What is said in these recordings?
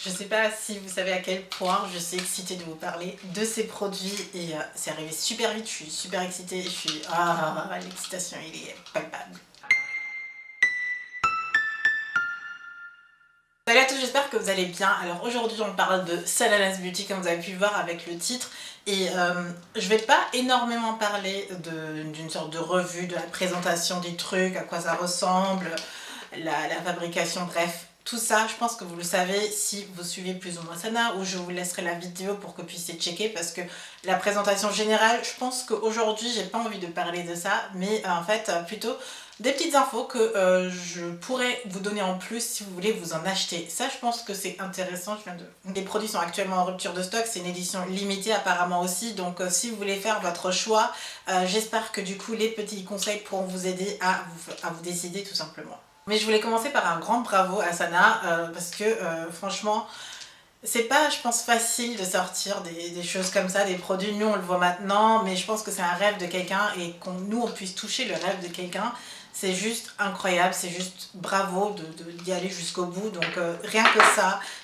Je sais pas si vous savez à quel point je suis excitée de vous parler de ces produits et c'est arrivé super vite, je suis super excitée, je suis... Ah, l'excitation il est palpable. Salut à tous, j'espère que vous allez bien. Alors aujourd'hui on parle de Salanas Beauty comme vous avez pu voir avec le titre et je vais pas énormément parler d'une sorte de revue, de la présentation des trucs, à quoi ça ressemble, la fabrication, bref. Tout ça, je pense que vous le savez si vous suivez plus ou moins Sana, ou je vous laisserai la vidéo pour que vous puissiez checker parce que la présentation générale, je pense qu'aujourd'hui j'ai pas envie de parler de ça, mais en fait plutôt des petites infos que je pourrais vous donner en plus si vous voulez vous en acheter. Ça je pense que c'est intéressant. Les produits sont actuellement en rupture de stock, c'est une édition limitée apparemment aussi, donc si vous voulez faire votre choix, j'espère que du coup les petits conseils pourront vous aider à vous décider tout simplement. Mais je voulais commencer par un grand bravo à Sana parce que franchement c'est pas, je pense, facile de sortir des choses comme ça, des produits. Nous on le voit maintenant, mais je pense que c'est un rêve de quelqu'un et nous on puisse toucher le rêve de quelqu'un, c'est juste incroyable, c'est juste bravo d'y aller jusqu'au bout. Donc rien que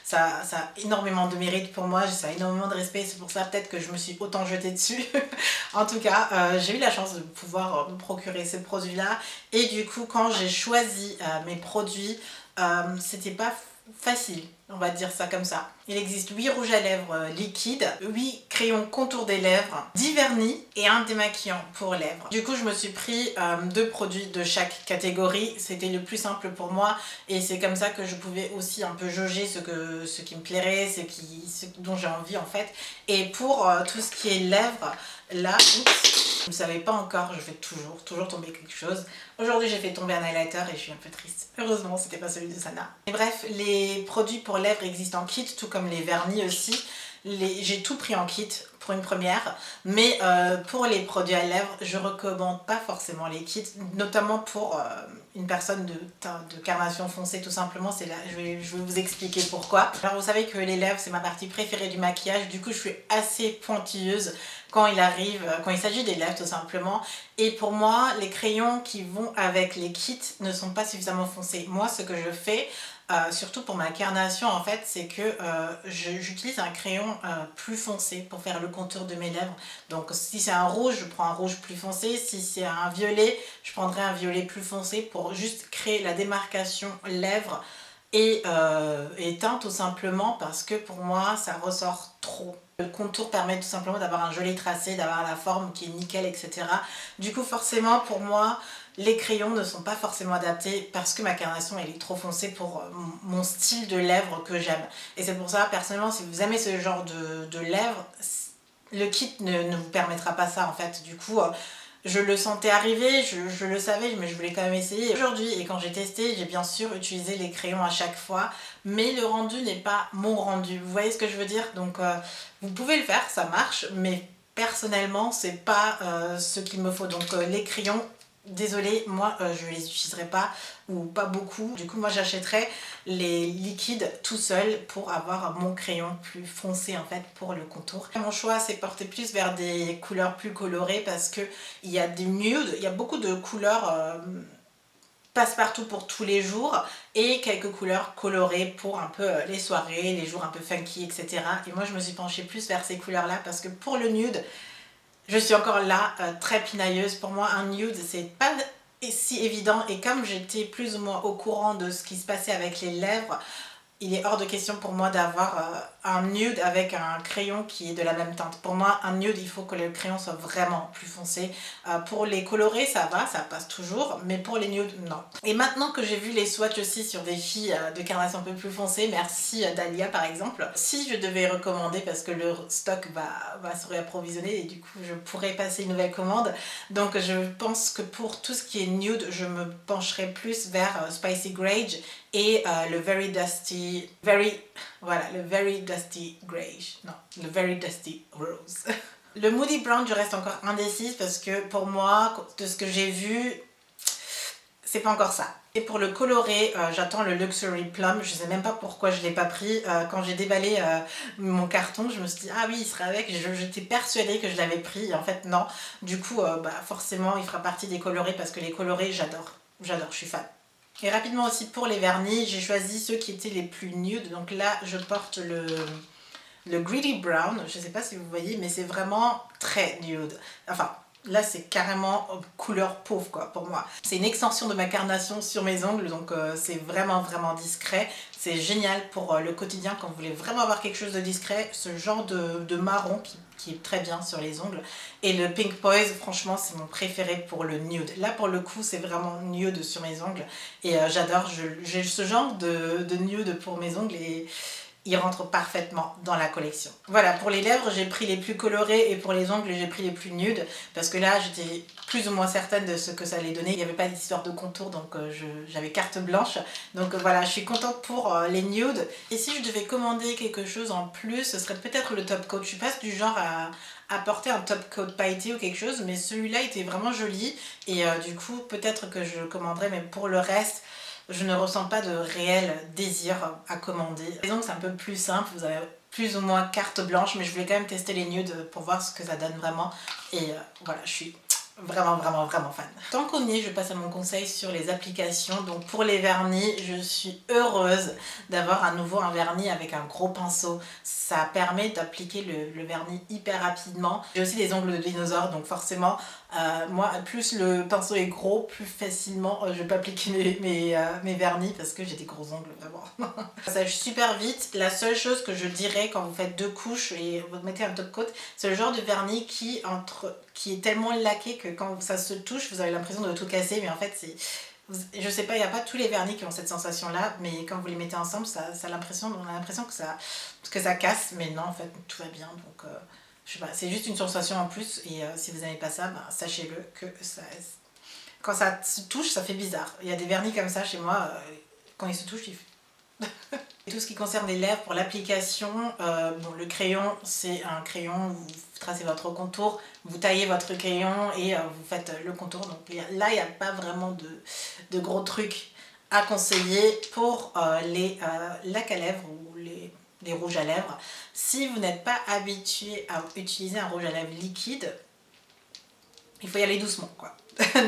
ça a énormément de mérite pour moi, ça a énormément de respect, c'est pour ça peut-être que je me suis autant jetée dessus. En tout cas, j'ai eu la chance de pouvoir me procurer ces produits-là et du coup quand j'ai choisi mes produits, c'était pas facile, on va dire ça comme ça. Il existe 8 rouges à lèvres liquides, 8 crayons contour des lèvres, 10 vernis et un démaquillant pour lèvres. Du coup je me suis pris 2 produits de chaque catégorie, c'était le plus simple pour moi et c'est comme ça que je pouvais aussi un peu jauger ce qui me plairait, ce dont j'ai envie en fait. Et pour tout ce qui est lèvres, là, vous ne savez pas encore, je vais toujours tomber quelque chose. Aujourd'hui j'ai fait tomber un highlighter et je suis un peu triste. Heureusement c'était pas celui de Sana. Et bref, les produits pour lèvres existent en kit, tout comme les vernis aussi. J'ai tout pris en kit pour une première, mais pour les produits à lèvres, je recommande pas forcément les kits, notamment pour une personne de carnation foncée tout simplement. C'est là, je vais vous expliquer pourquoi. Alors vous savez que les lèvres c'est ma partie préférée du maquillage, du coup je suis assez pointilleuse quand il s'agit des lèvres tout simplement. Et pour moi, les crayons qui vont avec les kits ne sont pas suffisamment foncés. Moi, ce que je fais, surtout pour ma carnation en fait, c'est que j'utilise un crayon plus foncé pour faire le contour de mes lèvres. Donc si c'est un rouge, je prends un rouge plus foncé. Si c'est un violet, je prendrai un violet plus foncé pour juste créer la démarcation lèvres et teint tout simplement parce que pour moi, ça ressort trop. Le contour permet tout simplement d'avoir un joli tracé, d'avoir la forme qui est nickel, etc. Du coup, forcément, pour moi, les crayons ne sont pas forcément adaptés parce que ma carnation elle est trop foncée pour mon style de lèvres que j'aime. Et c'est pour ça, personnellement, si vous aimez ce genre de lèvres, le kit ne vous permettra pas ça en fait. Du coup, je le sentais arriver, je le savais, mais je voulais quand même essayer. Aujourd'hui, et quand j'ai testé, j'ai bien sûr utilisé les crayons à chaque fois, mais le rendu n'est pas mon rendu. Vous voyez ce que je veux dire? Donc, vous pouvez le faire, ça marche, mais personnellement, c'est pas ce qu'il me faut. Donc, les crayons, désolée, moi je les utiliserai pas ou pas beaucoup. Du coup moi j'achèterai les liquides tout seul pour avoir mon crayon plus foncé en fait pour le contour. Mon choix s'est porté plus vers des couleurs plus colorées parce que il y a des nudes, il y a beaucoup de couleurs passe-partout pour tous les jours et quelques couleurs colorées pour un peu les soirées, les jours un peu funky, etc. Et moi je me suis penchée plus vers ces couleurs là parce que pour le nude, je suis encore là, très pinailleuse. Pour moi, un nude, c'est pas si évident. Et comme j'étais plus ou moins au courant de ce qui se passait avec les lèvres, il est hors de question pour moi d'avoir un nude avec un crayon qui est de la même teinte. Pour moi, un nude, il faut que le crayon soit vraiment plus foncé. Pour les colorés, ça va, ça passe toujours, mais pour les nudes, non. Et maintenant que j'ai vu les swatchs aussi sur des filles de carnation un peu plus foncées, merci Dahlia par exemple, si je devais recommander, parce que le stock va se réapprovisionner et du coup je pourrais passer une nouvelle commande, donc je pense que pour tout ce qui est nude, je me pencherai plus vers Spicy Grage et le Very Dusty Greige, non, le Very Dusty Rose. Le Moody Brown, je reste encore indécise parce que pour moi, de ce que j'ai vu, c'est pas encore ça. Et pour le coloré, j'attends le Luxury Plum, je sais même pas pourquoi je l'ai pas pris. Quand j'ai déballé mon carton, je me suis dit ah oui il serait avec, j'étais persuadée que je l'avais pris, en fait non. Du coup forcément il fera partie des colorés parce que les colorés j'adore, je suis fan. Et rapidement aussi pour les vernis, j'ai choisi ceux qui étaient les plus nude. Donc là, je porte le Greedy Brown. Je ne sais pas si vous voyez, mais c'est vraiment très nude. Enfin, là, c'est carrément couleur pauvre quoi pour moi. C'est une extension de ma carnation sur mes ongles, donc c'est vraiment discret. C'est génial pour le quotidien quand vous voulez vraiment avoir quelque chose de discret. Ce genre de marron qui est très bien sur les ongles. Et le Pink Poise, franchement, c'est mon préféré pour le nude. Là, pour le coup, c'est vraiment nude sur mes ongles. Et j'adore, j'ai ce genre de nude pour mes ongles et il rentre parfaitement dans la collection. Voilà, pour les lèvres, j'ai pris les plus colorés et pour les ongles, j'ai pris les plus nudes parce que là, j'étais plus ou moins certaine de ce que ça allait donner. Il n'y avait pas d'histoire de contour, donc j'avais carte blanche. Donc voilà, je suis contente pour les nudes. Et si je devais commander quelque chose en plus, ce serait peut-être le top coat. Je suis pas du genre à porter un top coat pailleté ou quelque chose, mais celui-là était vraiment joli et du coup, peut-être que je commanderais, mais pour le reste, je ne ressens pas de réel désir à commander. Et donc c'est un peu plus simple, vous avez plus ou moins carte blanche, mais je voulais quand même tester les nudes pour voir ce que ça donne vraiment. Et voilà, je suis vraiment fan. Tant qu'on y est, je passe à mon conseil sur les applications. Donc pour les vernis, je suis heureuse d'avoir à nouveau un vernis avec un gros pinceau. Ça permet d'appliquer le vernis hyper rapidement. J'ai aussi des ongles de dinosaure, donc forcément, moi, plus le pinceau est gros, plus facilement je peux appliquer mes vernis parce que j'ai des gros ongles vraiment. Ça sèche super vite. La seule chose que je dirais quand vous faites 2 couches et vous mettez un top coat, c'est le genre de vernis qui est tellement laqué que quand ça se touche, vous avez l'impression de tout casser, mais en fait c'est... Je sais pas, il n'y a pas tous les vernis qui ont cette sensation là, mais quand vous les mettez ensemble, on a l'impression que ça casse, mais non en fait tout va bien, donc je sais pas, c'est juste une sensation en plus et si vous n'avez pas ça, ben, sachez-le que quand ça se touche, ça fait bizarre. Il y a des vernis comme ça chez moi, quand ils se touchent, Et tout ce qui concerne les lèvres, pour l'application, bon, le crayon, c'est un crayon, vous tracez votre contour, vous taillez votre crayon et vous faites le contour. Donc là, il n'y a pas vraiment de gros trucs à conseiller pour les lacs à lèvres ou les rouges à lèvres. Si vous n'êtes pas habitué à utiliser un rouge à lèvres liquide, il faut y aller doucement, quoi.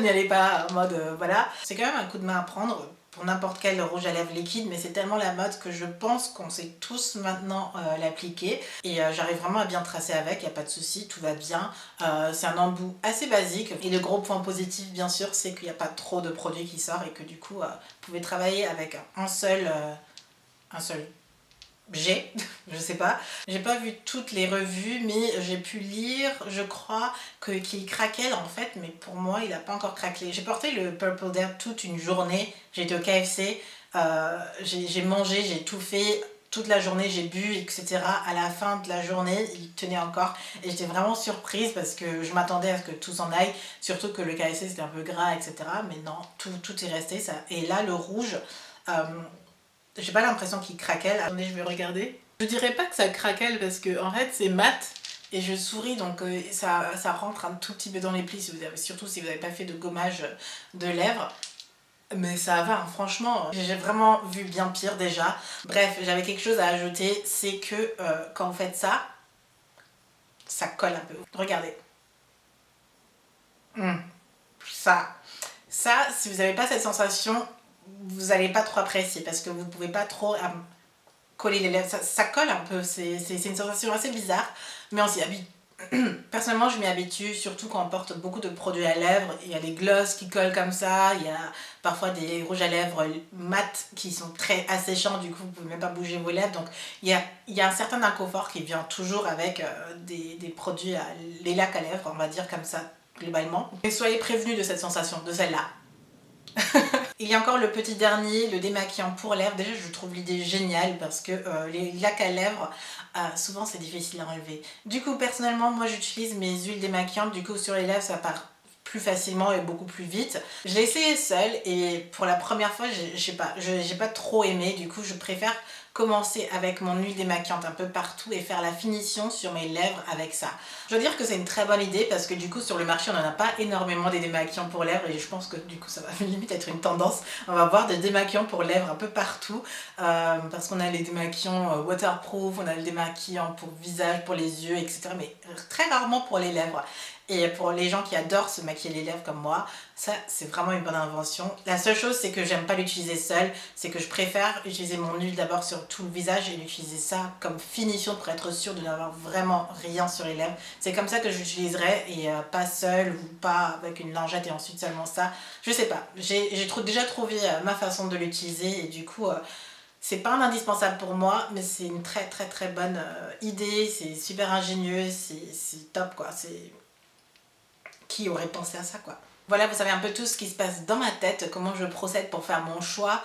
N'y allez pas en mode voilà. C'est quand même un coup de main à prendre pour n'importe quel rouge à lèvres liquide, mais c'est tellement la mode que je pense qu'on sait tous maintenant l'appliquer. Et j'arrive vraiment à bien tracer avec, il n'y a pas de souci, tout va bien. C'est un embout assez basique. Et le gros point positif, bien sûr, c'est qu'il n'y a pas trop de produits qui sortent et que du coup, vous pouvez travailler avec un seul je sais pas. J'ai pas vu toutes les revues, mais j'ai pu lire, je crois, qu'il craquait en fait, mais pour moi, il a pas encore craqué. J'ai porté le Purple Dare toute une journée, j'ai été au KFC, j'ai mangé, j'ai tout fait, toute la journée, j'ai bu, etc. À la fin de la journée, il tenait encore, et j'étais vraiment surprise parce que je m'attendais à ce que tout s'en aille, surtout que le KFC c'était un peu gras, etc. Mais non, tout est resté, ça. Et là, le rouge... j'ai pas l'impression qu'il craquelle. Attendez, je vais regarder. Je dirais pas que ça craquelle parce que en fait c'est mat et je souris donc ça rentre un tout petit peu dans les plis surtout si vous n'avez pas fait de gommage de lèvres. Mais ça va, hein, franchement, j'ai vraiment vu bien pire déjà. Bref, j'avais quelque chose à ajouter, c'est que quand vous faites ça, ça colle un peu. Regardez. Ça, si vous n'avez pas cette sensation, vous n'allez pas trop apprécier parce que vous ne pouvez pas trop coller les lèvres. Ça colle un peu, c'est une sensation assez bizarre, mais on s'y habitue. Personnellement, je m'y habitue, surtout quand on porte beaucoup de produits à lèvres. Il y a des glosses qui collent comme ça, il y a parfois des rouges à lèvres mat qui sont très asséchants, du coup vous ne pouvez même pas bouger vos lèvres. Donc il y a un certain inconfort qui vient toujours avec des produits, les lacs à lèvres, on va dire comme ça, globalement. Et soyez prévenus de cette sensation, de celle-là. Il y a encore le petit dernier, le démaquillant pour lèvres. Déjà, je trouve l'idée géniale parce que les lacs à lèvres, souvent c'est difficile à enlever. Du coup, personnellement, moi j'utilise mes huiles démaquillantes. Du coup, sur les lèvres, ça part plus facilement et beaucoup plus vite. Je l'ai essayé seule et pour la première fois, j'ai pas trop aimé. Du coup, je préfère commencer avec mon huile démaquillante un peu partout et faire la finition sur mes lèvres avec ça. Je dois dire que c'est une très bonne idée parce que du coup sur le marché on n'en a pas énormément des démaquillants pour lèvres et je pense que du coup ça va limite être une tendance. On va voir des démaquillants pour lèvres un peu partout parce qu'on a les démaquillants waterproof, on a le démaquillant pour visage, pour les yeux, etc. Mais très rarement pour les lèvres. Et pour les gens qui adorent se maquiller les lèvres comme moi, ça c'est vraiment une bonne invention. La seule chose c'est que j'aime pas l'utiliser seule, c'est que je préfère utiliser mon huile d'abord sur tout le visage et l'utiliser ça comme finition pour être sûre de n'avoir vraiment rien sur les lèvres. C'est comme ça que j'utiliserai et pas seule ou pas avec une lingette et ensuite seulement ça. Je sais pas, j'ai déjà trouvé ma façon de l'utiliser et du coup c'est pas un indispensable pour moi, mais c'est une très bonne idée, c'est super ingénieux, c'est top quoi, c'est... Qui aurait pensé à ça quoi. Voilà, vous savez un peu tout ce qui se passe dans ma tête, comment je procède pour faire mon choix,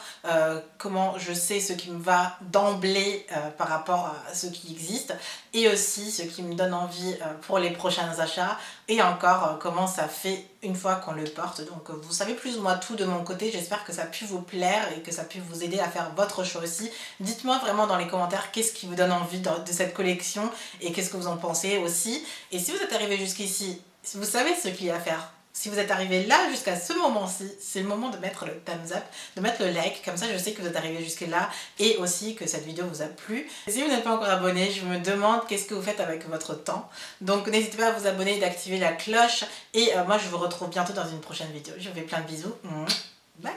comment je sais ce qui me va d'emblée par rapport à ce qui existe, et aussi ce qui me donne envie pour les prochains achats, et encore comment ça fait une fois qu'on le porte. Donc vous savez plus ou moins tout de mon côté, j'espère que ça a pu vous plaire et que ça a pu vous aider à faire votre choix aussi. Dites-moi vraiment dans les commentaires qu'est-ce qui vous donne envie de cette collection et qu'est-ce que vous en pensez aussi. Et si vous êtes arrivé jusqu'ici, vous savez ce qu'il y a à faire. Si vous êtes arrivé là jusqu'à ce moment-ci, c'est le moment de mettre le thumbs up, de mettre le like, comme ça je sais que vous êtes arrivé jusque là et aussi que cette vidéo vous a plu. Et si vous n'êtes pas encore abonné, je me demande qu'est-ce que vous faites avec votre temps. Donc n'hésitez pas à vous abonner et d'activer la cloche et moi je vous retrouve bientôt dans une prochaine vidéo. Je vous fais plein de bisous. Bye.